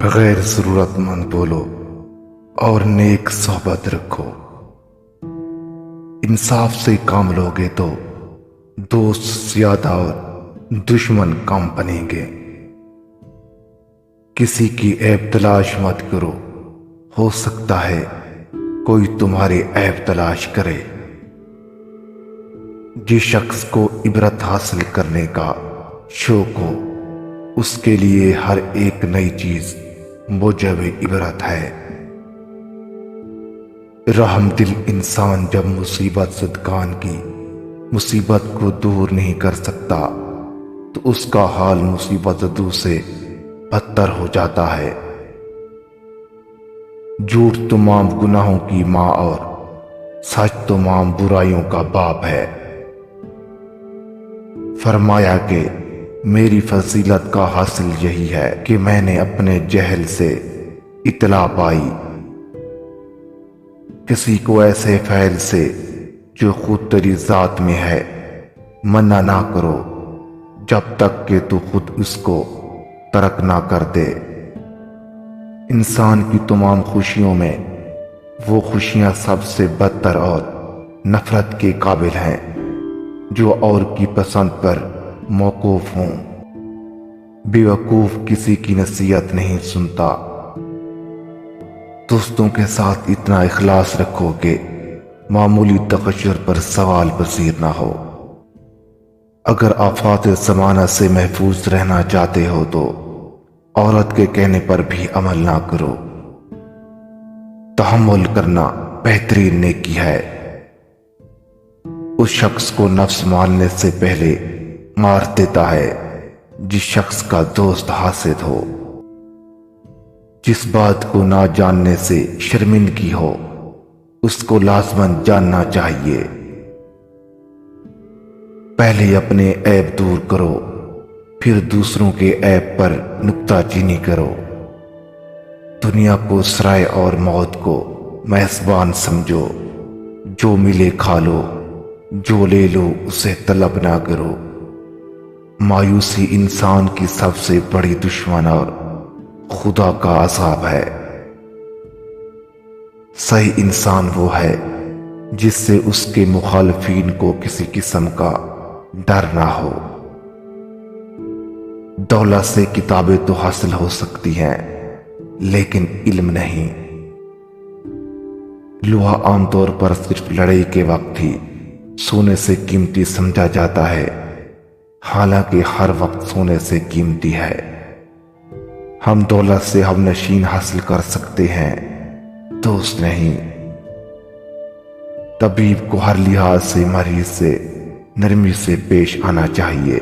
غیر ضرورت مند بولو اور نیک صحبت رکھو۔ انصاف سے کام لوگے تو دوست زیادہ اور دشمن کم بنیں گے۔ کسی کی عیب تلاش مت کرو، ہو سکتا ہے کوئی تمہارے عیب تلاش کرے۔ جس شخص کو عبرت حاصل کرنے کا شوق ہو اس کے لیے ہر ایک نئی چیز موجب عبرت ہے۔ رحم دل انسان جب مصیبت زدگان کی مصیبت کو دور نہیں کر سکتا تو اس کا حال مصیبت زدوں سے بدتر ہو جاتا ہے۔ جھوٹ تمام گناہوں کی ماں اور سچ تمام برائیوں کا باپ ہے۔ فرمایا کہ میری فضیلت کا حاصل یہی ہے کہ میں نے اپنے جہل سے اطلاع پائی۔ کسی کو ایسے فعل سے جو خود تیری ذات میں ہے منع نہ کرو جب تک کہ تو خود اس کو ترک نہ کر دے۔ انسان کی تمام خوشیوں میں وہ خوشیاں سب سے بدتر اور نفرت کے قابل ہیں جو اور کی پسند پر موقوف ہوں۔ بے وقوف کسی کی نصیحت نہیں سنتا۔ دوستوں کے ساتھ اتنا اخلاص رکھو کہ معمولی تقشر پر سوال پذیر نہ ہو۔ اگر آفات زمانہ سے محفوظ رہنا چاہتے ہو تو عورت کے کہنے پر بھی عمل نہ کرو۔ تحمل کرنا بہترین نیکی ہے۔ اس شخص کو نفس مارنے سے پہلے مار دیتا ہے جس شخص کا دوست حاسد ہو۔ جس بات کو نہ جاننے سے شرمندگی ہو اس کو لازماً جاننا چاہیے۔ پہلے اپنے عیب دور کرو پھر دوسروں کے عیب پر نکتہ چینی کرو۔ دنیا کو سرائے اور موت کو میزبان سمجھو۔ جو ملے کھا لو، جو لے لو اسے طلب نہ کرو۔ مایوسی انسان کی سب سے بڑی دشمن اور خدا کا عذاب ہے۔ صحیح انسان وہ ہے جس سے اس کے مخالفین کو کسی قسم کا ڈر نہ ہو۔ دولت سے کتابیں تو حاصل ہو سکتی ہیں لیکن علم نہیں۔ لوہا عام طور پر صرف لڑائی کے وقت ہی سونے سے قیمتی سمجھا جاتا ہے، حالانکہ ہر وقت سونے سے قیمتی ہے۔ ہم دولت سے ہم نشین حاصل کر سکتے ہیں، دوست نہیں۔ طبیب کو ہر لحاظ سے مریض سے نرمی سے پیش آنا چاہیے۔